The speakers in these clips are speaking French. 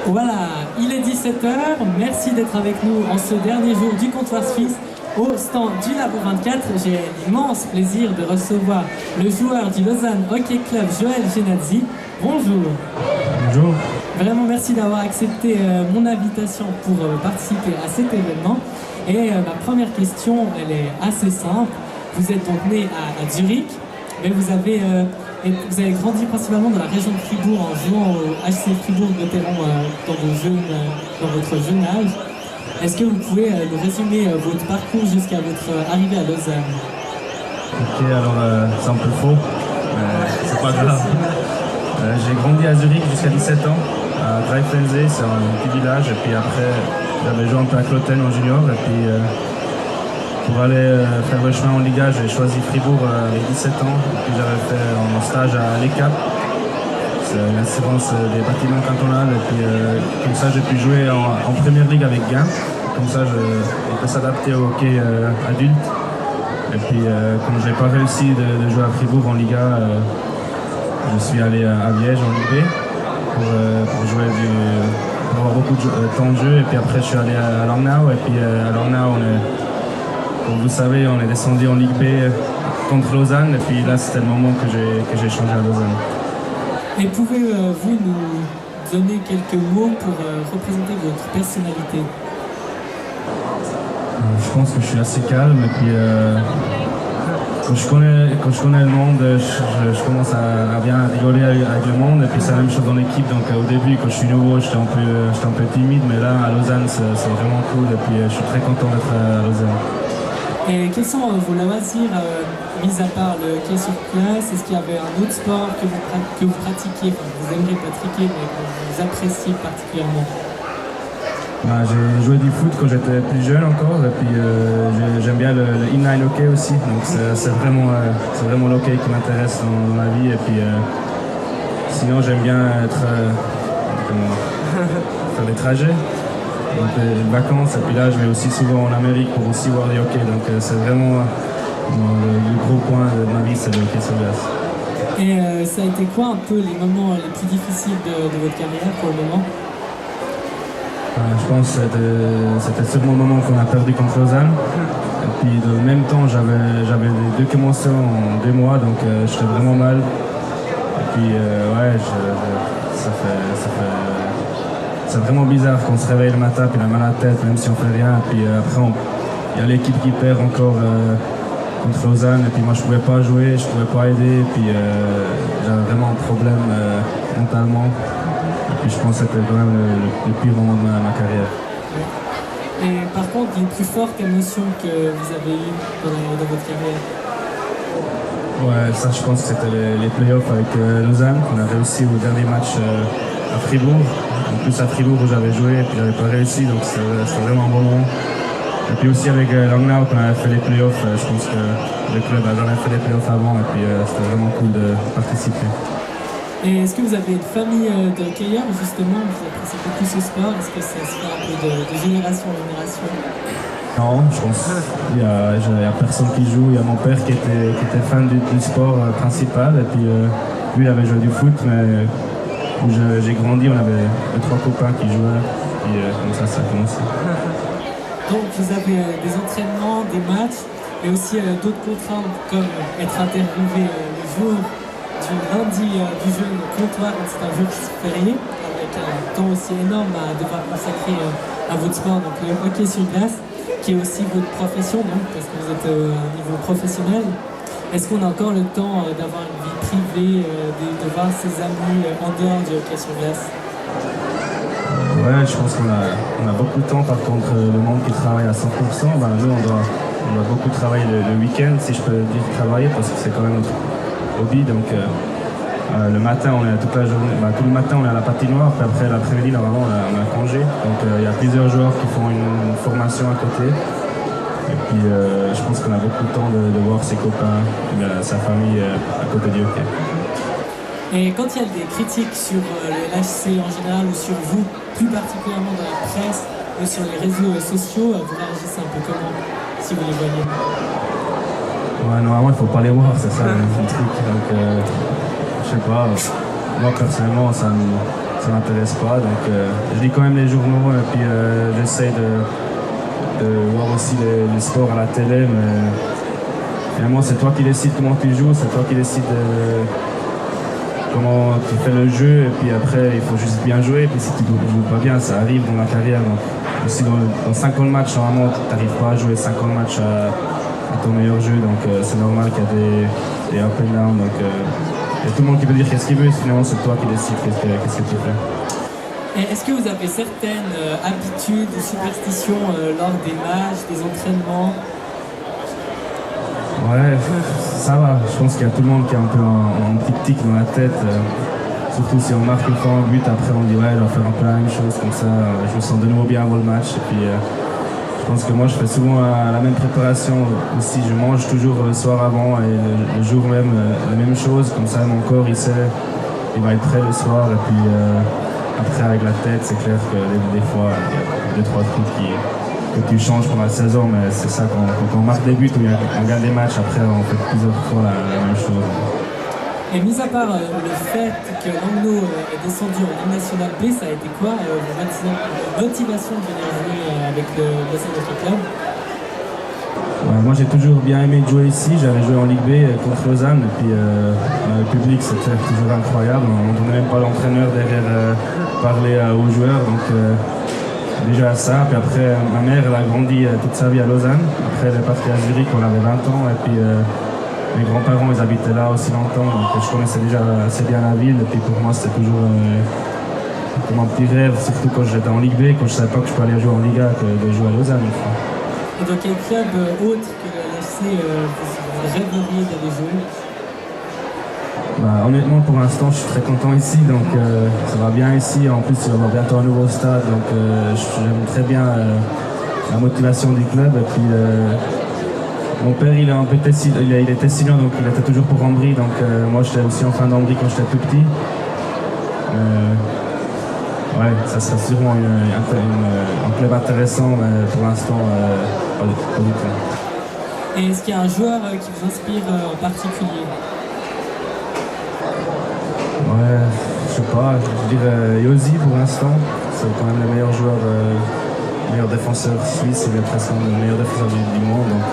Voilà, il est 17h. Merci d'être avec nous en ce dernier jour du comptoir suisse au stand du Labo 24. J'ai l'immense plaisir de recevoir le joueur du Lausanne Hockey Club, Joël Genazzi. Bonjour. Bonjour. Vraiment merci d'avoir accepté mon invitation pour participer à cet événement. Et ma première question, elle est assez simple. Vous êtes donc né à Zurich, mais vous avez grandi principalement dans la région de Fribourg en jouant au HC Fribourg-Gotteron dans votre jeune âge. Est-ce que vous pouvez nous résumer votre parcours jusqu'à votre arrivée à Lausanne? Ok, alors c'est un peu faux, mais c'est pas grave. J'ai grandi à Zurich jusqu'à 17 ans, à Greifensee, c'est un petit village, et puis après j'avais joué un peu à Cloten en junior, et puis pour aller faire le chemin en Liga, j'ai choisi Fribourg avec 17 ans, et puis j'avais fait un stage à l'ECAP, c'est l'assurance des bâtiments cantonales, et puis comme ça j'ai pu jouer en première ligue avec Gain, comme ça on peut s'adapter au hockey adulte, et puis comme je n'ai pas réussi de jouer à Fribourg en Liga, je suis allé à Liège en Ligue B pour jouer pour avoir beaucoup de temps de jeu, et puis après je suis allé à Langnau, et puis à Langnau comme vous savez, on est descendu en Ligue B contre Lausanne, et puis là c'était le moment que j'ai changé à Lausanne. Et pouvez-vous nous donner quelques mots pour représenter votre personnalité? Je pense que je suis assez calme, et puis quand je connais le monde, je commence à bien rigoler avec le monde, et puis c'est la même chose dans l'équipe. Donc au début, quand je suis nouveau, j'étais un peu timide, mais là à Lausanne c'est vraiment cool, et puis je suis très content d'être à Lausanne. Et quels sont vos loisirs, mis à part le hockey sur glace? Est-ce qu'il y avait un autre sport que vous pratiquiez, enfin, que vous aimeriez pratiquer, mais que vous appréciez particulièrement? J'ai joué du foot quand j'étais plus jeune encore, et puis j'aime bien le inline hockey aussi, donc c'est vraiment le hockey qui m'intéresse dans ma vie, et puis sinon j'aime bien faire des trajets, donc des vacances, et puis là je vais aussi souvent en Amérique pour aussi voir du hockey, donc c'est vraiment le gros point de ma vie, c'est le hockey sur glace. Et ça a été quoi un peu les moments les plus difficiles de votre carrière pour le moment? Je pense que c'était sûrement le moment qu'on a perdu contre Lausanne. Et puis en même temps, j'avais les 2 commotions en 2 mois, donc j'étais vraiment mal. Et puis c'est vraiment bizarre quand on se réveille le matin, puis on a mal à la tête, même si on fait rien. Et puis après, il y a l'équipe qui perd encore contre Lausanne, et puis moi je pouvais pas jouer, je pouvais pas aider, et puis j'avais vraiment un problème mentalement. Et puis je pense que c'était quand même le pire moment de ma carrière. Et par contre, une plus forte émotion que vous avez eue dans votre carrière? Ouais, ça je pense que c'était les playoffs avec Lausanne, qu'on a réussi au dernier match à Fribourg. En plus à Fribourg où j'avais joué, et puis j'avais pas réussi, donc c'était vraiment un bon moment. Et puis aussi avec Langnau, qu'on avait fait les playoffs, je pense que le club a jamais fait les playoffs avant, et puis c'était vraiment cool de participer. Et est-ce que vous avez une famille de hockeyeurs, justement, vous appréciez beaucoup ce sport? Est-ce que ça se fait un peu de génération en génération? Non, je pense qu'il y a personne qui joue. Il y a mon père qui était fan du sport principal, et puis lui avait joué du foot, mais où j'ai grandi, on avait 2-3 copains qui jouaient, et comme ça a commencé. Donc vous avez des entraînements, des matchs, et aussi d'autres contraintes comme être interviewé le jour du lundi du jeu comptoir, c'est un jeu férié, avec un temps aussi énorme à devoir consacrer à votre sport, donc le hockey sur glace, qui est aussi votre profession, donc, parce que vous êtes au niveau professionnel. Est-ce qu'on a encore le temps d'avoir une vie privée, de voir ses amis en dehors du hockey sur glace? Ouais, je pense qu'on a beaucoup de temps. Par contre, le monde qui travaille à 100%, nous on doit beaucoup travailler le week-end, si je peux dire travailler, parce que c'est quand même notre hobby. Donc le matin, on est toute la journée, tout le matin on est à la patinoire, puis après l'après-midi normalement on a congé. Donc il y a plusieurs joueurs qui font une formation à côté. Et puis je pense qu'on a beaucoup de temps de voir ses copains, sa famille à côté du hockey. Et quand il y a des critiques sur le LHC en général, ou sur vous, plus particulièrement dans la presse ou sur les réseaux sociaux, vous réagissez un peu comment, si vous les voyez? Ouais, normalement il faut pas les voir, c'est ça le truc. Donc je sais pas, moi personnellement ça ça m'intéresse pas. Donc je lis quand même les journaux et puis j'essaie de voir aussi les sports à la télé, mais finalement c'est toi qui décides comment tu joues, c'est toi qui décides comment tu fais le jeu, et puis après il faut juste bien jouer, et puis si tu ne joues pas bien, ça arrive dans la carrière. Donc, aussi dans 50 matchs, normalement tu n'arrives pas à jouer 50 matchs à ton meilleur jeu, donc c'est normal qu'il y a des up and down. Donc il y a tout le monde qui peut dire qu'est-ce qu'il veut, finalement c'est toi qui décides qu'est-ce que tu fais. Et est-ce que vous avez certaines habitudes ou superstitions lors des matchs, des entraînements? Ouais, ça va. Je pense qu'il y a tout le monde qui a un peu un petit tic dans la tête. Surtout si on marque une fois un but, après on dit ouais, je vais faire un peu la même chose, comme ça je me sens de nouveau bien avant le match. Et puis je pense que moi je fais souvent la même préparation aussi. Je mange toujours le soir avant et le jour même la même chose. Comme ça mon corps il sait, il va être prêt le soir. Et puis après avec la tête, c'est clair que des fois il y a 2-3 trucs que tu changes pendant la saison, mais c'est ça, quand on marque des buts ou on gagne des matchs, après on fait plusieurs fois la même chose. Et mis à part le fait que Langnau est descendu en Ligue nationale B, ça a été quoi votre motivation de venir jouer avec le club? Moi j'ai toujours bien aimé jouer ici, j'avais joué en Ligue B contre Lausanne, et puis le public c'était toujours incroyable, on ne donnait même pas l'entraîneur derrière parler aux joueurs. Donc, déjà ça, puis après ma mère elle a grandi toute sa vie à Lausanne, après elle est partie à Zurich quand elle avait 20 ans, et puis mes grands-parents ils habitaient là aussi longtemps, donc je connaissais déjà assez bien la ville, et puis pour moi c'était toujours comme un petit rêve, surtout quand j'étais en Ligue B, quand je ne savais pas que je pouvais aller jouer en Liga, que de jouer à Lausanne. Et dans quel club autre que le LHC vous rêveriez d'aller jouer? Honnêtement, pour l'instant, je suis très content ici, donc ça va bien ici. En plus, il va y avoir bientôt un nouveau stade, donc j'aime très bien la motivation du club. Et puis, mon père, il est tessilien, donc il était toujours pour Ambry. Donc moi, j'étais aussi en fin d'Ambry quand j'étais tout petit. Ouais, ça serait sûrement un club intéressant, mais pour l'instant, pas du tout. Et est-ce qu'il y a un joueur qui vous inspire en particulier? Ouais, je sais pas, je dirais Josi pour l'instant. C'est quand même le meilleur joueur, meilleur défenseur suisse, il est presque le meilleur défenseur du monde. Donc,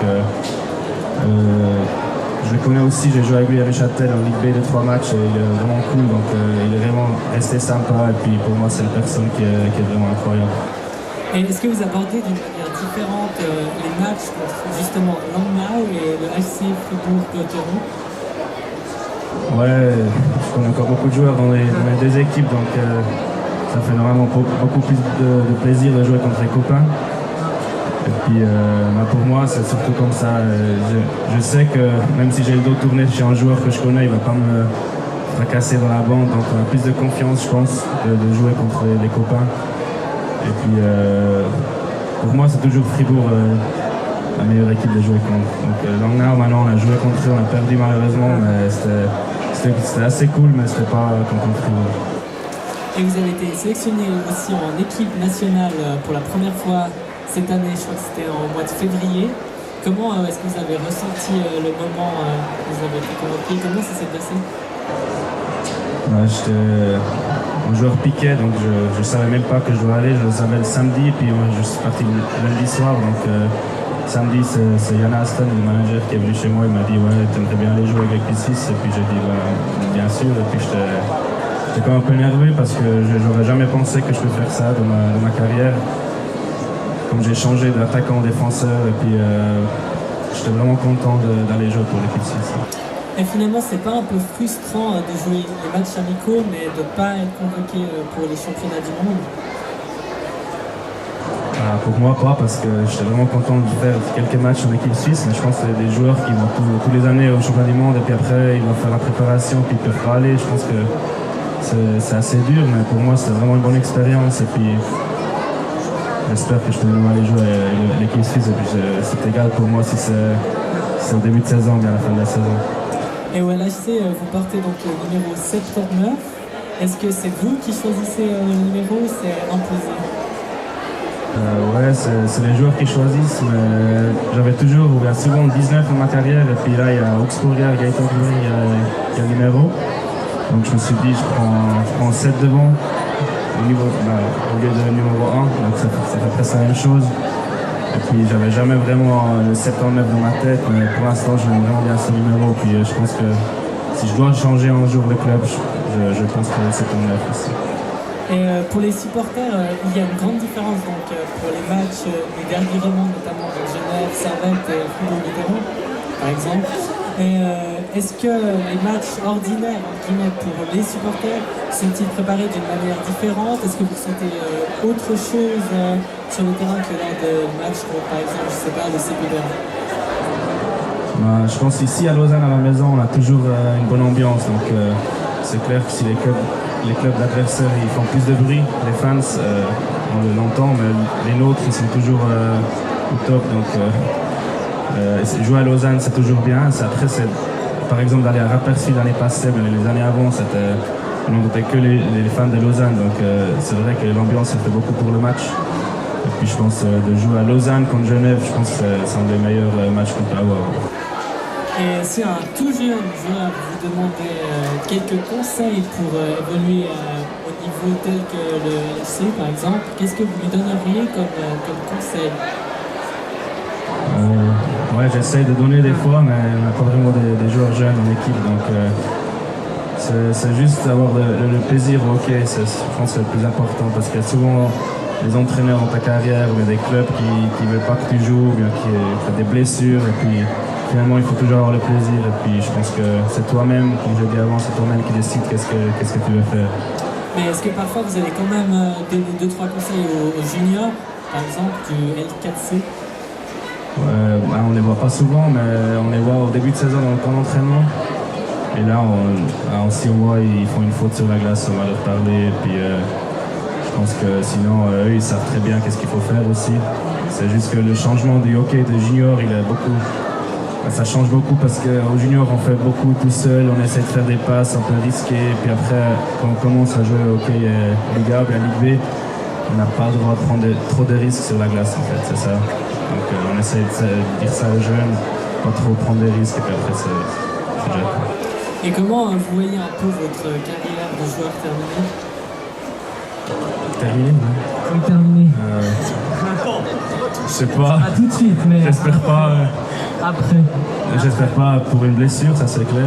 je le connais aussi, j'ai joué avec lui à Neuchâtel en Ligue B de 3 matchs et il est vraiment cool. Donc, il est vraiment resté sympa. Et puis pour moi, c'est une personne qui est vraiment incroyable. Et est-ce que vous abordez d'une manière différente les matchs contre justement Langnau et le HC Fribourg-Gotteron? Ouais, je connais encore beaucoup de joueurs dans les deux équipes, donc ça fait normalement beaucoup plus de plaisir de jouer contre les copains. Et puis pour moi, c'est surtout comme ça. Je sais que même si j'ai le dos tourné chez un joueur que je connais, il ne va pas me fracasser dans la bande, donc on a plus de confiance, je pense, de jouer contre les copains. Et puis pour moi, c'est toujours Fribourg la meilleure équipe de jouer contre. Donc Langnau, maintenant, on a joué contre eux, on a perdu malheureusement, mais c'était assez cool, mais c'était pas contre Fribourg. Et vous avez été sélectionné aussi en équipe nationale pour la première fois cette année, je crois que c'était en mois de février. Comment est-ce que vous avez ressenti le moment où vous avez été convoqué? Comment ça s'est passé? J'étais un joueur piqué, donc je ne savais même pas que je devais aller. Je le savais le samedi, et puis je suis parti le lundi soir. Donc samedi, c'est Yana Aston, le manager, qui est venu chez moi. Il m'a dit ouais, tu aimerais bien aller jouer avec les Suisses. Et puis j'ai dit bien sûr. Et puis j'étais quand même un peu nerveux parce que je n'aurais jamais pensé que je peux faire ça dans ma carrière. Comme j'ai changé d'attaquant en défenseur, et puis j'étais vraiment content d'aller jouer pour l'équipe suisse. Et finalement, c'est pas un peu frustrant de jouer les matchs amicaux, mais de ne pas être convoqué pour les championnats du monde? Pour moi, pas, parce que j'étais vraiment content de faire quelques matchs en équipe suisse, mais je pense que c'est des joueurs qui vont tous les années au championnat du monde, et puis après, ils vont faire la préparation, puis ils peuvent pas aller. Je pense que c'est assez dur, mais pour moi, c'était vraiment une bonne expérience, et puis j'espère que je peux aller jouer à l'équipe suisse, et puis c'est égal pour moi si c'est au début de saison ou bien à la fin de la saison. Et au LHC, vous portez donc le numéro 79. Est-ce que c'est vous qui choisissez le numéro ou c'est imposé? Ouais, c'est les joueurs qui choisissent, mais j'avais toujours ouvert souvent 19 dans ma carrière, et puis là il y a Augsburger, Gaëtan Curie qui a le numéro. Donc je me suis dit, je prends 7 devant, au lieu de numéro 1, donc ça fait presque la même chose. Et puis j'avais jamais vraiment le 7 en 9 dans ma tête, mais pour l'instant j'aime vraiment bien ce numéro. Puis je pense que si je dois changer un jour le club, je pense que le 7 en 9 aussi. Et pour les supporters, il y a une grande différence donc, pour les matchs, les derbies romands, notamment de Genève, Servette et Fribourg-Gotteron, par exemple. Et est-ce que les matchs ordinaires, entre guillemets, pour les supporters, sont-ils préparés d'une manière différente? Est-ce que vous sentez autre chose sur le terrain que lors de matchs, par exemple, je sais pas, de CPDR? Je pense qu'ici à Lausanne, à la maison, on a toujours une bonne ambiance. Donc c'est clair que si les clubs d'adversaires ils font plus de bruit, les fans, on l'entend, mais les nôtres ils sont toujours au top. Donc jouer à Lausanne c'est toujours bien. Après, par exemple d'aller à Rapperswil l'année passée, mais les années avant, on n'entendait que les fans de Lausanne. Donc c'est vrai que l'ambiance ça fait beaucoup pour le match. Et puis je pense de jouer à Lausanne contre Genève, je pense que c'est un des meilleurs matchs qu'on peut avoir. Et si un tout jeune joueur vous demandait quelques conseils pour évoluer au niveau tel que le LFC par exemple, qu'est-ce que vous lui donneriez comme conseil? Ouais, j'essaye de donner des fois, mais on n'a pas vraiment des joueurs jeunes en équipe, donc c'est juste d'avoir le plaisir au hockey, je pense que c'est le plus important, parce qu'il y a souvent des entraîneurs dans ta carrière, ou des clubs qui ne veulent pas que tu joues, ou bien qui font des blessures, et puis finalement il faut toujours avoir le plaisir, et puis je pense que c'est toi-même, comme j'ai dit avant, c'est toi-même qui décide qu'est-ce que tu veux faire. Mais est-ce que parfois vous allez quand même donner 2-3 conseils aux juniors, par exemple du L4C? On ne les voit pas souvent, mais on les voit au début de saison dans le camp d'entraînement. Et là, si on voit ils font une faute sur la glace, on va leur parler. Et puis, je pense que sinon, eux, ils savent très bien qu'est-ce qu'il faut faire aussi. C'est juste que le changement du hockey de junior, ça change beaucoup parce qu'au junior, on fait beaucoup tout seul, on essaie de faire des passes un peu risquées. Puis après, quand on commence à jouer au hockey Liga ou à Ligue B, on n'a pas le droit de prendre trop de risques sur la glace, en fait, c'est ça. Donc on essaie de dire ça aux jeunes, pas trop prendre des risques, et puis après c'est déjà. Et comment vous voyez un peu votre carrière de joueur terminée? Terminée, ouais. Comme terminée. Je sais pas. Pas tout de suite, mais. J'espère pas. Après. J'espère pas pour une blessure, ça c'est clair.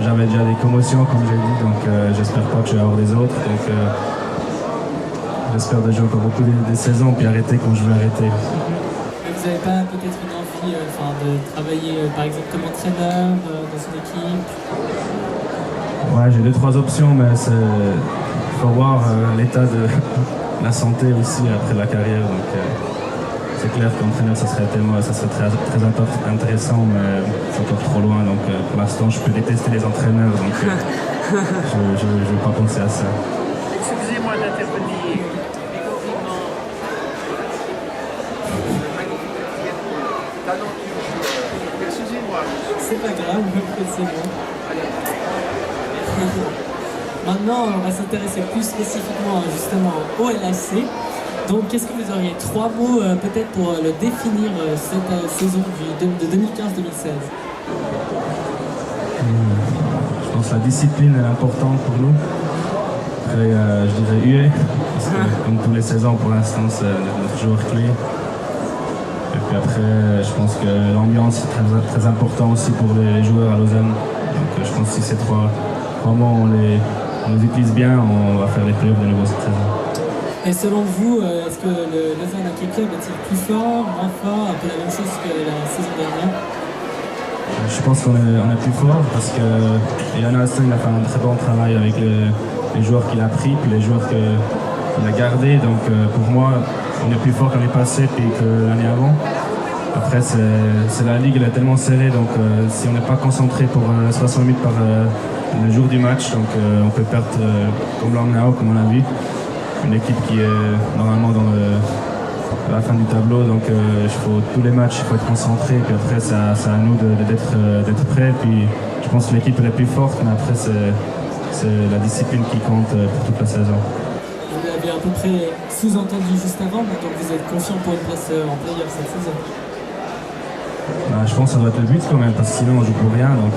J'avais déjà des commotions, comme j'ai dit, donc j'espère pas que je vais avoir des autres. Donc j'espère de jouer encore beaucoup des saisons, puis arrêter quand je veux arrêter. Mais vous n'avez pas peut-être une envie de travailler par exemple comme entraîneur dans une équipe? Ouais, j'ai 2-3 options, mais il faut voir l'état de la santé aussi après la carrière. Donc c'est clair qu'entraîneur ça serait très intéressant, mais c'est encore trop loin. Donc pour l'instant je peux détester les entraîneurs, donc je ne vais pas penser à ça. Excusez-moi d'intervenir. Excusez-moi. C'est pas grave, c'est bon. Maintenant, on va s'intéresser plus spécifiquement justement au LHC. Donc, qu'est-ce que vous auriez 3 mots peut-être pour le définir cette saison de 2015-2016? Je pense que la discipline est importante pour nous. Après, je dirais UE, parce que comme tous les saisons pour l'instant, c'est notre joueur clé. Et puis après, je pense que l'ambiance est très, très important aussi pour les joueurs à Lausanne. Donc je pense que si ces 3 mots, on les utilise bien, on va faire les playoffs de nouveau cette saison. Et selon vous, est-ce que le Lausanne Hockey Club est-il plus fort, moins fort, un peu la même chose que la saison dernière? Je pense qu'on est plus fort parce que Yann Alston a fait un très bon travail avec les joueurs qu'il a pris puis les joueurs qu'il a gardés. Donc pour moi, on est plus fort qu'année passée puis que l'année avant. Après, la ligue elle est tellement serrée, donc si on n'est pas concentré pour 60 minutes par le jour du match, donc on peut perdre comme Langnau, comme on a vu. Une équipe qui est normalement à la fin du tableau, donc tous les matchs il faut être concentré, puis après c'est à nous d'être prêts. Puis je pense que l'équipe est la plus forte, mais après c'est la discipline qui compte pour toute la saison. Vous l'avez à peu près sous-entendu juste avant, donc vous êtes confiant pour une place en play-off cette saison? Je pense que ça doit être le but quand même, parce que sinon on joue pour rien. Donc,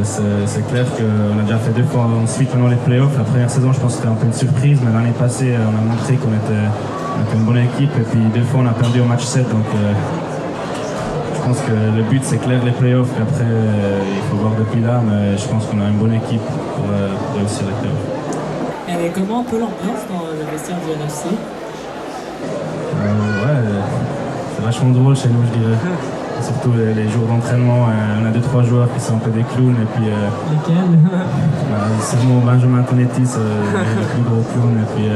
C'est clair qu'on a déjà fait 2 fois ensuite pendant les playoffs. La première saison, je pense que c'était un peu une surprise, mais l'année passée, on a montré qu'on était une bonne équipe. Et puis 2 fois, on a perdu au match 7. Donc je pense que le but, c'est clair les playoffs. Et après, il faut voir depuis là, mais je pense qu'on a une bonne équipe pour réussir les playoffs. Et comment un peu l'ambiance dans le vestiaire du NFC? Ouais, c'est vachement drôle chez nous, je dirais. Surtout les jours d'entraînement, on a 2-3 joueurs qui sont un peu des clowns. Et puis, Lesquels? c'est mon Benjamin Tonetti, c'est le plus gros clown. Et puis,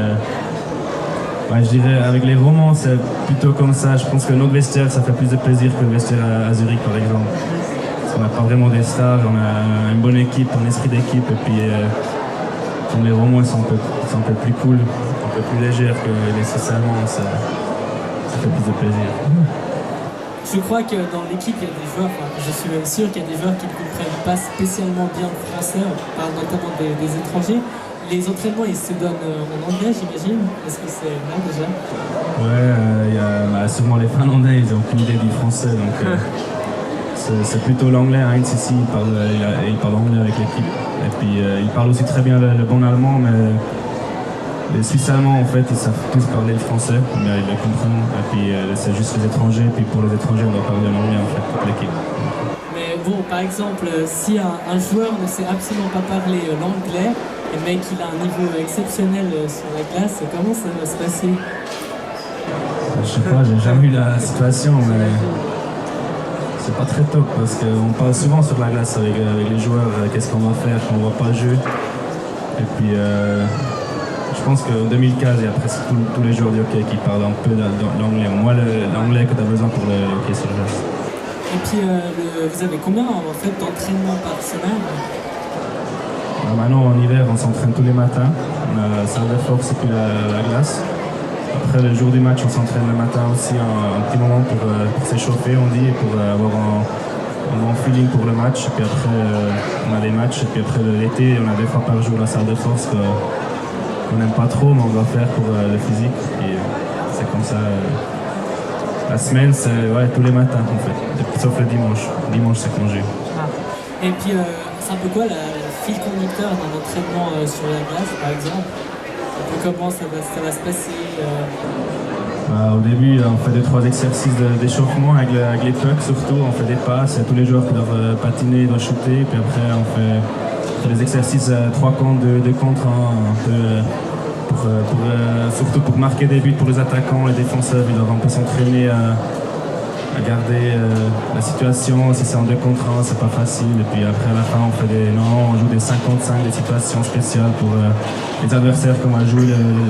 je dirais avec les romans, c'est plutôt comme ça. Je pense que notre vestiaire, ça fait plus de plaisir que le vestiaire à Zurich, par exemple. Parce qu'on n'a pas vraiment des stars, on a une bonne équipe, un esprit d'équipe. Et puis, comme les romans, ils sont un peu plus cool, un peu plus légers que les Suisses allemands. Ça fait plus de plaisir. Je crois que dans l'équipe, il y a des joueurs, je suis même sûr qu'il y a des joueurs qui ne comprennent pas spécialement bien le français, on parle notamment des étrangers. Les entraînements, ils se donnent en anglais, j'imagine. Est-ce que c'est là déjà? Ouais, il y a sûrement les Finlandais, ils n'ont aucune idée du français, donc c'est plutôt l'anglais. Heinz ici, il parle anglais avec l'équipe. Et puis il parle aussi très bien le bon allemand, mais les Suisses allemands, en fait, ils savent tous parler le français, mais ils le comprennent. Et puis c'est juste les étrangers, puis pour les étrangers, on doit parler l'anglais, en fait, toute l'équipe. Mais bon, par exemple, si un joueur ne sait absolument pas parler l'anglais, mais qu'il a un niveau exceptionnel sur la glace, comment ça va se passer? Je sais pas, j'ai jamais eu la situation, mais c'est pas très top parce qu'on parle souvent sur la glace avec les joueurs, qu'est-ce qu'on va faire quand on voit pas le jeu. Et puis je pense qu'en 2015, il y a presque tous les joueurs du hockey qui parlent un peu l'anglais. Moi, l'anglais que tu as besoin pour le hockey sur glace. Et puis, vous avez combien en fait d'entraînements par semaine? Maintenant, en hiver, on s'entraîne tous les matins. On a la salle de force et puis la glace. Après, le jour du match, on s'entraîne le matin aussi, un petit moment pour s'échauffer, on dit, et pour avoir un bon feeling pour le match. Et puis après, on a les matchs. Et puis après, l'été, on a 2 fois par jour la salle de force qu'on n'aime pas trop, mais on doit faire pour le physique. Et c'est comme ça. La semaine, c'est tous les matins en fait, sauf le dimanche. Le dimanche, c'est congé. Et puis, c'est un peu quoi le fil conducteur d'un entraînement sur la glace, par exemple? Comment ça va se passer? Au début, on fait 2-3 exercices d'échauffement avec les pucks surtout. On fait des passes, il y a tous les joueurs qui doivent patiner, doivent shooter. Puis après, on fait des exercices 3 contre, 2 contre 1, un peu surtout pour marquer des buts pour les attaquants, les défenseurs. Ils doivent un peu s'entraîner à garder la situation. Si c'est en 2 contre 1, c'est pas facile. Et puis après, à la fin, on joue des 5 contre 5, des situations spéciales pour les adversaires qu'on va jouer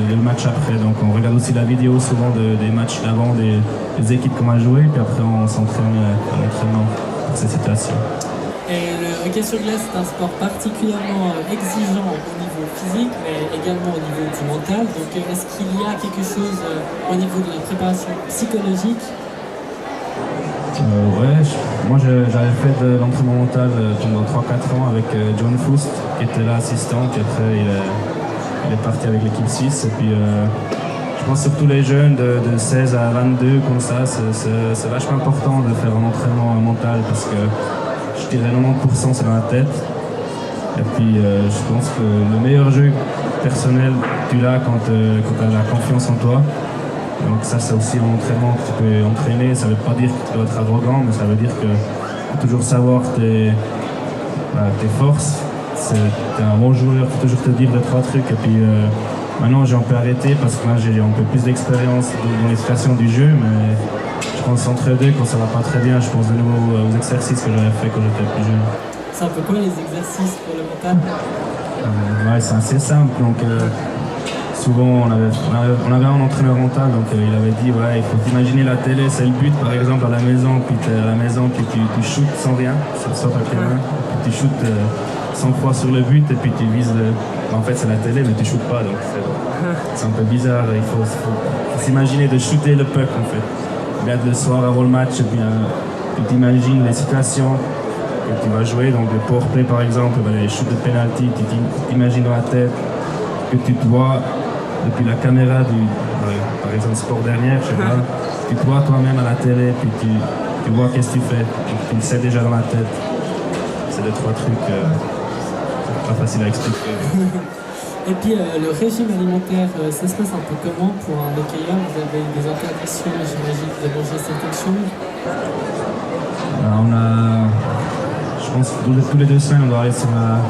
le match après. Donc on regarde aussi la vidéo souvent des matchs d'avant, des équipes qu'on va jouer. Puis après, on s'entraîne à l'entraînement pour ces situations. Et le hockey sur glace, c'est un sport particulièrement exigeant au niveau physique, mais également au niveau du mental. Donc est-ce qu'il y a quelque chose au niveau de la préparation psychologique? Moi j'avais fait de l'entraînement mental pendant 3-4 ans avec John Foust qui était là assistant, puis après il est parti avec l'équipe suisse. Et puis je pense surtout les jeunes de 16 à 22 comme ça, c'est vachement important de faire un entraînement mental parce que je dirais 90% c'est dans la tête. Et puis je pense que le meilleur jeu personnel tu l'as quand tu as la confiance en toi. Donc ça c'est aussi un entraînement que tu peux entraîner. Ça ne veut pas dire que tu dois être arrogant, mais ça veut dire que tu faut toujours savoir tes forces. Tu es un bon joueur, il faut toujours te dire 2-3 trucs. Et puis maintenant j'ai un peu arrêté parce que là j'ai un peu plus d'expérience dans les situations du jeu, mais je pense entre deux quand ça va pas très bien, je pense de nouveau aux exercices que j'avais fait quand j'étais plus jeune. C'est un peu quoi les exercices pour le mental? C'est assez simple. Donc, souvent, on avait un entraîneur mental, donc il avait dit il faut t'imaginer la télé, c'est le but par exemple à la maison, puis tu es à la maison, puis tu shootes sans rien, sauf avec les mains, puis tu shootes 100 fois sur le but, et puis tu vises en fait c'est la télé, mais tu shootes pas, donc c'est un peu bizarre. Il faut s'imaginer de shooter le puck en fait. Regarde le soir avant le match, et puis tu t'imagines les situations que tu vas jouer, donc le powerplay par exemple, les shoots de penalty, tu t'imagines dans la tête que tu te vois depuis la caméra par exemple sport dernière, je sais pas, tu te vois toi-même à la télé, puis tu vois qu'est-ce que tu fais, tu le sais déjà dans la tête. c'est 2-3 trucs pas faciles à expliquer. Et puis le régime alimentaire, ça se passe un peu comment pour un hockeyeur? Vous avez des interdictions, j'imagine, de manger certaines choses? On a, je pense que tous les 2 semaines, on doit aller sur la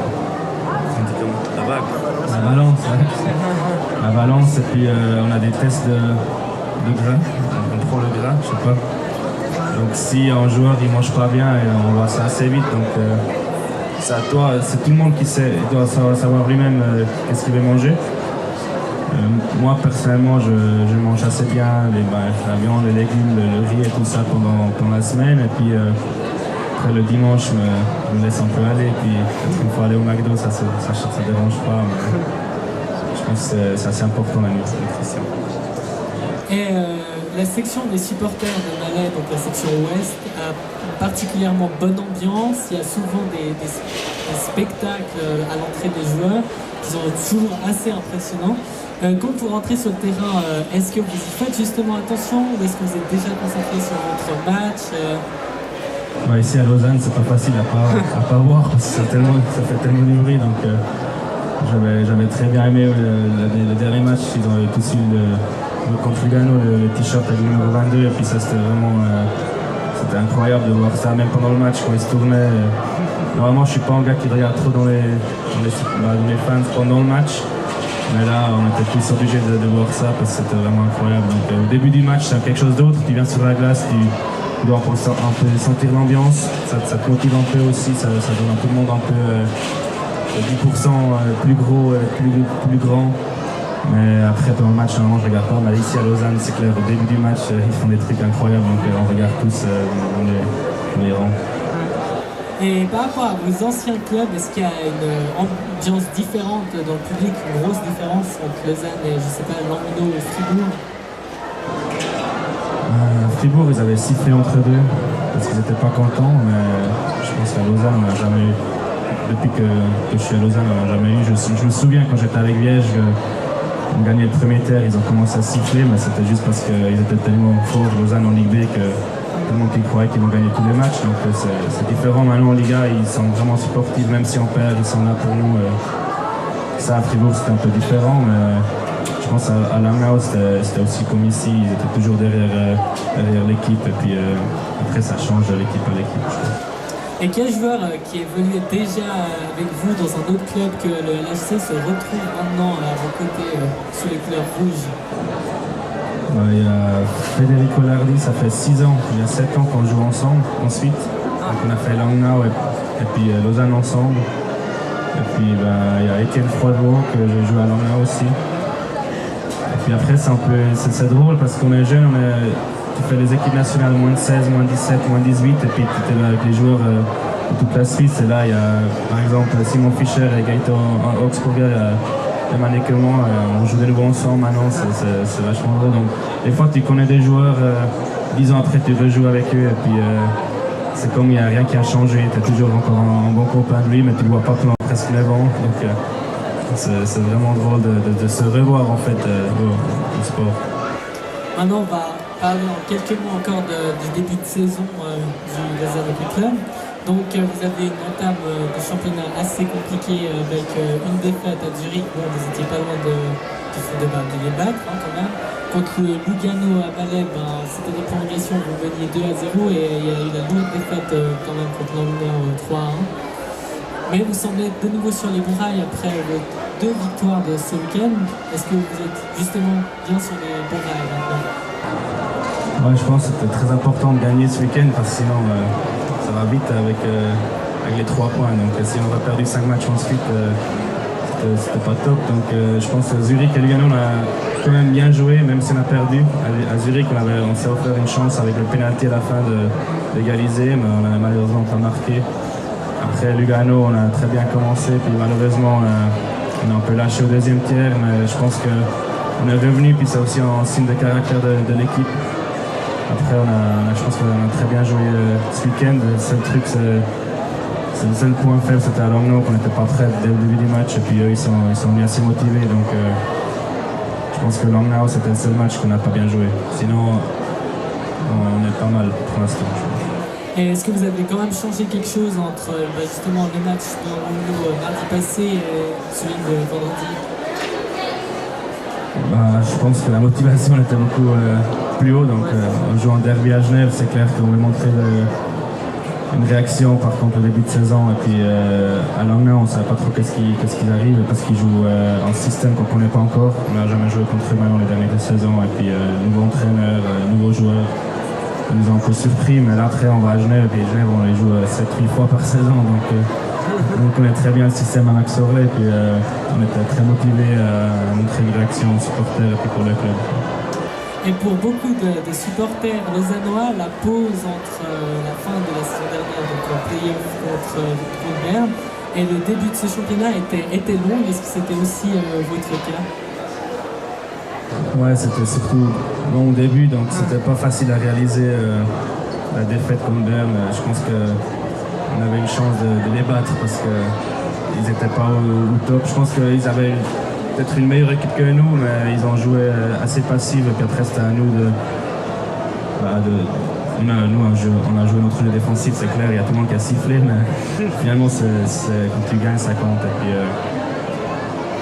balance. Ouais. La balance, et puis on a des tests de gras, on prend le gras, je sais pas. Donc si un joueur il mange pas bien, on voit ça assez vite. Donc c'est à toi, c'est tout le monde qui sait, il doit savoir lui-même qu'est-ce qu'il veut manger. Moi personnellement, je mange assez bien la viande, les légumes, le riz et tout ça pendant la semaine. Et puis après le dimanche, je me laisse un peu aller. Et puis peut-être une fois aller au McDo, ça dérange pas. Mais je pense que c'est assez important la nutrition. Et la section des supporters de Malais, donc la section ouest, a une particulièrement bonne ambiance. Il y a souvent des spectacles à l'entrée des joueurs qui sont toujours assez impressionnants. Quand vous rentrez sur le terrain, est-ce que vous y faites justement attention ou est-ce que vous êtes déjà concentré sur votre match? Ouais, ici à Lausanne, c'est pas facile à pas voir parce que ça fait tellement du bruit. Donc j'avais très bien aimé le dernier match. Ils ont tous eu contre Lugano le t-shirt avec le numéro 22 et puis ça c'était vraiment c'était incroyable de voir ça même pendant le match quand ils se tournaient. Normalement je suis pas un gars qui regarde trop dans les fans pendant le match, mais là on était tous obligés de voir ça parce que c'était vraiment incroyable. Donc au début du match c'est quelque chose d'autre, tu viens sur la glace, tu dois un peu sentir l'ambiance, ça te motive un peu aussi, ça donne à tout le monde un peu 10% plus gros, plus grand. Mais après, pendant le match, normalement, je regarde pas. Mais ici à Lausanne, c'est clair, au début du match, ils font des trucs incroyables. Donc on regarde tous dans les rangs. Et par rapport à vos anciens clubs, est-ce qu'il y a une ambiance différente dans le public, une grosse différence entre Lausanne et, je sais pas, Langnau ou Fribourg? Fribourg, ils avaient sifflé entre deux parce qu'ils n'étaient pas contents. Mais je pense qu'à Lausanne, on n'a jamais eu. Depuis que je suis à Lausanne, on n'a jamais eu. Je me souviens quand j'étais avec Liège, on gagnait le premier tiers, ils ont commencé à siffler, mais c'était juste parce qu'ils étaient tellement forts, Lausanne en Ligue B, que tout le monde qui croyait qu'ils vont gagner tous les matchs. Donc c'est différent maintenant en Liga, ils sont vraiment sportifs, même si on perd, ils sont là pour nous. Ça à Fribourg c'était un peu différent, mais je pense à Langnau c'était aussi comme ici, ils étaient toujours derrière l'équipe, et puis après ça change de l'équipe à l'équipe. Et quel joueur qui évoluait déjà avec vous dans un autre club que le LHC se retrouve maintenant à vos côtés sous les couleurs rouges? Il y a Federico Lardi, ça fait 6 ans, il y a 7 ans qu'on joue ensemble ensuite. Donc on a fait Langnau et puis Lausanne ensemble. Et puis il y a Étienne Froidevaux que je joue à Langnau aussi. Et puis après c'est drôle parce qu'on est jeune, tu fais les équipes nationales moins de 16, moins de 17, moins de 18, et puis tu es là avec les joueurs de toute la Suisse. Et là, il y a par exemple Simon Fischer et Gaëtan Augsburger, Emmanuel Eckelman, on joue de nouveau ensemble maintenant, c'est vachement drôle. Donc, des fois, tu connais des joueurs, 10 ans après, tu rejoues avec eux, et puis c'est comme il n'y a rien qui a changé. Tu es toujours encore un bon copain de lui, mais tu ne le vois pas pendant presque 9 ans. Donc, c'est vraiment drôle de se revoir en fait au sport. Maintenant, on va parler en quelques mots encore du début de saison du Lausanne Hockey Club. Donc vous avez une entame de championnat assez compliquée avec une défaite à Zurich. Bon, vous n'étiez pas loin de les battre quand même. Contre Lugano à Malais, c'était des prolongations, vous meniez 2-0 et il y a eu la lourde défaite quand même contre Langnau 3-1. Mais vous semblez être de nouveau sur les rails après vos 2 victoires de ce week-end. Est-ce que vous êtes justement bien sur les bons rails maintenant? Ouais, je pense que c'était très important de gagner ce week-end parce que sinon ça va vite avec les 3 points. Donc si on a perdu 5 matchs ensuite, c'était pas top. Donc je pense que Zurich et Lugano, on a quand même bien joué, même si on a perdu. À Zurich, on s'est offert une chance avec le pénalty à la fin d'égaliser, mais on n'a malheureusement pas marqué. Après Lugano, on a très bien commencé, puis malheureusement on a un peu lâché au deuxième tiers, mais je pense qu'on est revenu, puis c'est aussi un signe de caractère de l'équipe. Après, je pense qu'on a très bien joué ce week-end. Le seul truc, c'est le seul point faible, c'était à Langnau qu'on n'était pas prêts dès le début du match, et puis eux, ils sont venus assez motivés. Donc je pense que Langnau, c'était le seul match qu'on n'a pas bien joué. Sinon, on est pas mal pour l'instant. Et est-ce que vous avez quand même changé quelque chose entre justement le match de Rouleau mardi passé et celui de vendredi? Je pense que la motivation était beaucoup plus haut. Donc, en jouant derby à Genève, c'est clair qu'on veut montrer une réaction. Par contre, au début de saison, et puis à Langnau, on ne savait pas trop qu'est-ce qui arrive parce qu'ils jouent en système qu'on ne connaît pas encore. On n'a jamais joué contre eux maintenant les dernières saisons. Et puis, nouveau entraîneur, nouveaux joueurs. Ils nous ont un peu surpris, mais là, après, on va à Genève. Et Genève, on les joue 7-8 fois par saison. Donc, on connaît très bien le système à Max Orley. Et puis, on était très motivés à montrer une réaction aux supporters et puis pour le club. Et pour beaucoup de supporters lausannois, la pause entre la fin de la saison dernière, donc en play-off contre Berne, et le début de ce championnat était long. Est-ce que c'était aussi votre cas? Ouais, c'était surtout long au début, donc c'était pas facile à réaliser la défaite contre Berne. Je pense qu'on avait une chance de les battre parce qu'ils n'étaient pas au top. Je pense qu'ils avaient peut-être une meilleure équipe que nous, mais ils ont joué assez passif et puis après c'était à nous on a joué notre jeu défensif, c'est clair, il y a tout le monde qui a sifflé, mais finalement quand tu gagnes ça compte et puis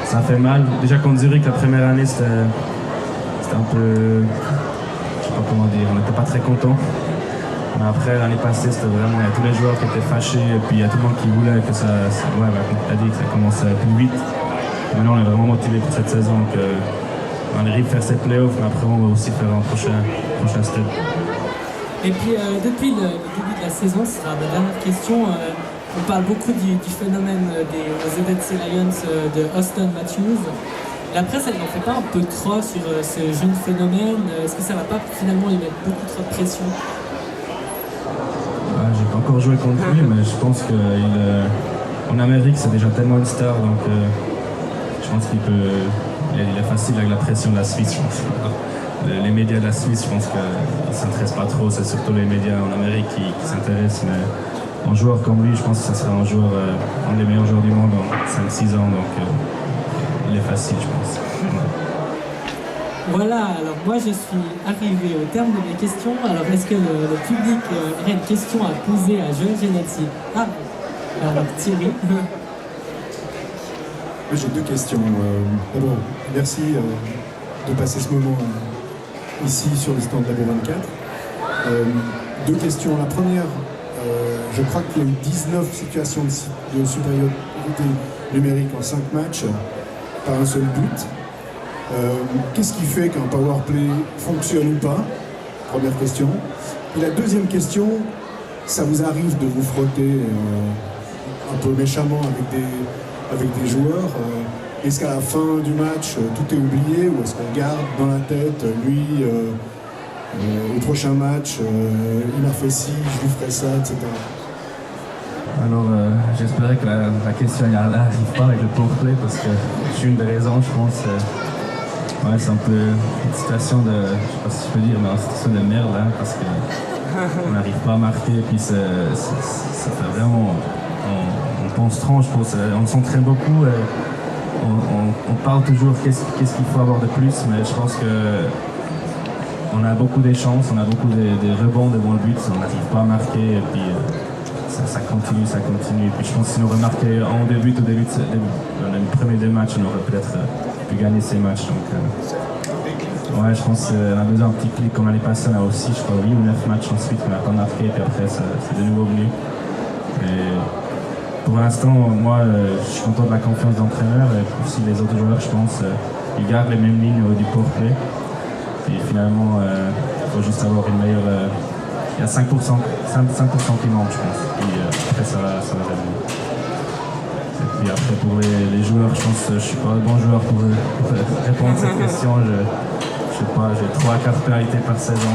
ça fait mal. Déjà contre Zurich la première année c'était un peu, je sais pas comment dire, on n'était pas très contents. Mais après l'année passée c'était vraiment, il y a tous les joueurs qui étaient fâchés et puis il y a tout le monde qui voulait que comme tu as dit, que ça commence plus vite. Maintenant, on est vraiment motivé pour cette saison. On arrive à faire ces playoffs, mais après, on va aussi faire un prochain step. Et puis, depuis le début de la saison, ce sera ma dernière question. On parle beaucoup du phénomène des ZSC Lions de Auston Matthews. La presse, elle n'en fait pas un peu trop sur ce jeune phénomène. Est-ce que ça ne va pas finalement lui mettre beaucoup trop de pression? J'ai pas encore joué contre lui, mais je pense qu'en Amérique, c'est déjà tellement une star. Donc, je pense il est facile avec la pression de la Suisse, je pense. Les médias de la Suisse, je pense qu'ils ne s'intéressent pas trop, c'est surtout les médias en Amérique qui s'intéressent, mais un joueur comme lui, je pense que ce sera un des meilleurs joueurs du monde en 5-6 ans, donc il est facile, je pense. Voilà, alors moi je suis arrivé au terme de mes questions. Alors est-ce que le public aurait une question à poser à Joël Genazzi? Alors Thierry. J'ai deux questions. D'abord, merci de passer ce moment ici sur le stand de Labo 24. Deux questions. La première, je crois qu'il y a eu 19 situations de supériorité numérique en 5 matchs par un seul but. Qu'est-ce qui fait qu'un powerplay fonctionne ou pas? Première question. Et la deuxième question, ça vous arrive de vous frotter un peu méchamment avec des joueurs. Est-ce qu'à la fin du match, tout est oublié ou est-ce qu'on garde dans la tête, lui, au prochain match, il a fait ci, je lui ferai ça, etc. Alors, j'espérais que la question n'arrive pas avec le powerplay parce que c'est une des raisons, je pense. C'est un peu une situation de, je sais pas si je peux dire, mais une situation de merde là, parce qu'on n'arrive pas à marquer, et puis ça fait vraiment. On pense trop, je pense. On s'entraîne beaucoup. On parle toujours qu'est-ce qu'il faut avoir de plus, mais je pense qu'on a beaucoup des chances, on a beaucoup des rebonds devant le but, on n'arrive pas à marquer, et puis ça continue. Et puis je pense que si on aurait marqué un ou deux buts au début dans les premiers deux matchs, on aurait peut-être pu gagner ces matchs. Donc, je pense qu'on a besoin d'un petit clic comme l'année passée, on a aussi, je crois, 8 ou 9 matchs ensuite qu'on n'a pas marqué, et puis après c'est de nouveau venu. Et pour l'instant, moi, je suis content de la confiance d'entraîneur et aussi les autres joueurs, je pense, ils gardent les mêmes lignes du powerplay. Et finalement, il faut juste avoir une meilleure. Il y a 5% qui manquent, je pense. Et après, ça va revenir. Et puis après, pour les joueurs, je pense que je ne suis pas un bon joueur pour répondre à cette question. Je sais pas, j'ai 3 à 4 pénalités par saison,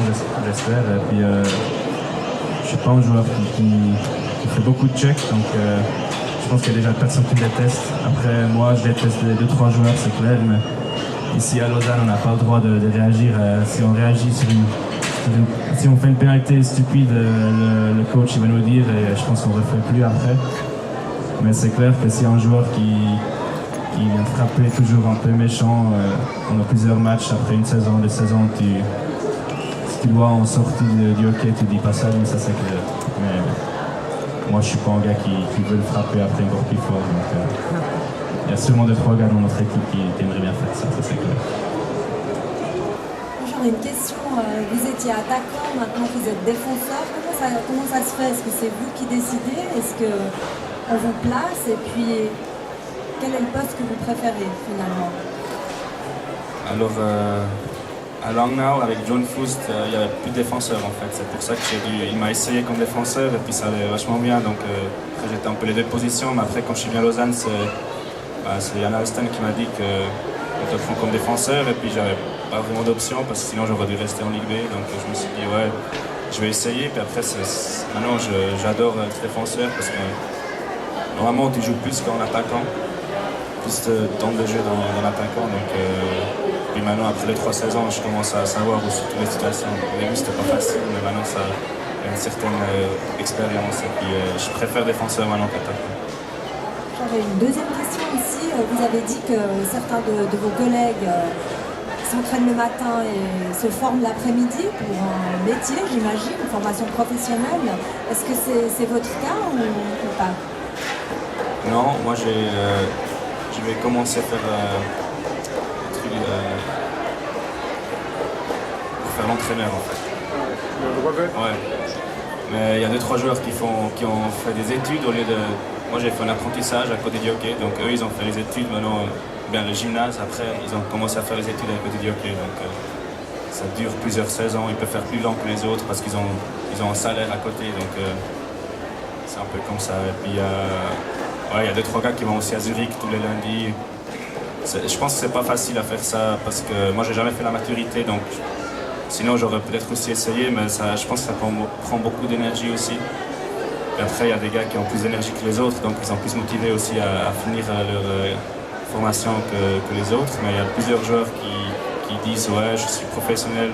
j'espère. Et puis, je ne suis pas un joueur qui fait beaucoup de checks, donc je pense qu'il y a déjà personne qui me déteste. Après, moi, je déteste les 2-3 joueurs, c'est clair, mais ici à Lausanne, on n'a pas le droit de réagir. Si on réagit si on fait une pénalité stupide, le coach il va nous dire et je pense qu'on ne refait plus après. Mais c'est clair que si un joueur qui vient frapper toujours un peu méchant, on a plusieurs matchs après une saison, 2 saisons, si tu vois en sortie du hockey, tu dis pas ça, mais ça c'est clair. Mais moi, je suis pas un gars qui veut le frapper après encore plus fort. Donc, il y a seulement 2-3 gars dans notre équipe qui aimeraient bien faire ça c'est clair. J'aurais une question. Vous étiez attaquant, maintenant vous êtes défenseur. Comment ça se fait? Est-ce que c'est vous qui décidez? Est-ce qu'on vous place? Et puis, quel est le poste que vous préférez finalement? Alors, à Langnau, avec John Foust, il n'y avait plus de défenseurs en fait. C'est pour ça qu'il m'a essayé comme défenseur et puis ça allait vachement bien. Donc, après, j'étais un peu les deux positions. Mais après, quand je suis venu à Lausanne, c'est Yann Alsten qui m'a dit qu'on te prend comme défenseur. Et puis, j'avais pas vraiment d'option parce que sinon, j'aurais dû rester en Ligue B. Donc, je me suis dit, ouais, je vais essayer. Puis après, maintenant, j'adore être défenseur parce que normalement, tu joues plus qu'en attaquant. Plus de temps de jeu dans l'attaquant. Donc, puis maintenant, après les 3 saisons, je commence à savoir aussi toutes les situations. Au début, c'était pas facile, mais maintenant, ça a une certaine expérience. Et puis, je préfère défenseur maintenant qu'attaquant. J'avais une deuxième question aussi. Vous avez dit que certains de vos collègues s'entraînent le matin et se forment l'après-midi pour un métier, j'imagine, une formation professionnelle. Est-ce que c'est votre cas ou pas? Non, moi, je vais commencer à faire des trucs pour faire l'entraîneur en fait. Ouais. Mais il y a 2-3 joueurs qui ont fait des études au lieu de. Moi j'ai fait un apprentissage à côté du hockey, donc eux ils ont fait les études, maintenant bien le gymnase, après ils ont commencé à faire les études à côté du hockey. Donc ça dure plusieurs saisons, ils peuvent faire plus lent que les autres parce qu'ils ont un salaire à côté, donc c'est un peu comme ça. Et puis il y a 2-3 gars qui vont aussi à Zurich tous les lundis. Je pense que c'est pas facile à faire ça parce que moi j'ai jamais fait la maturité, donc sinon j'aurais peut-être aussi essayé, mais je pense que ça prend beaucoup d'énergie aussi. Et après il y a des gars qui ont plus d'énergie que les autres, donc ils sont plus motivés aussi à finir leur formation que les autres. Mais il y a plusieurs joueurs qui disent ouais je suis professionnel,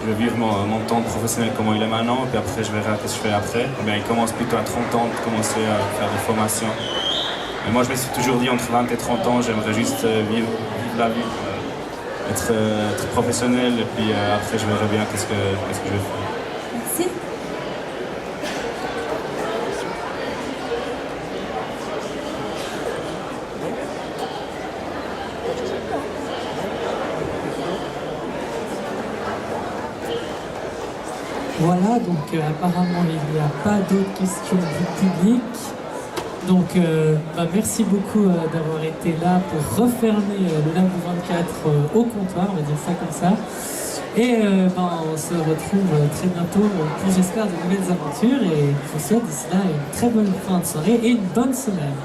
je vais vivre mon temps professionnel comment il est maintenant, et puis après je verrai ce que je fais après. Mais ils commencent plutôt à 30 ans de commencer à faire des formations. Mais moi je me suis toujours dit entre 20 et 30 ans j'aimerais juste vivre la vie, être professionnel, et puis après je verrai bien qu'est-ce que je vais faire. Merci. Voilà, donc apparemment il n'y a pas d'autres questions du public. Donc merci beaucoup d'avoir été là pour refermer le Labo 24 au comptoir, on va dire ça comme ça. Et on se retrouve très bientôt pour j'espère de nouvelles aventures, et je vous souhaite d'ici là une très bonne fin de soirée et une bonne semaine.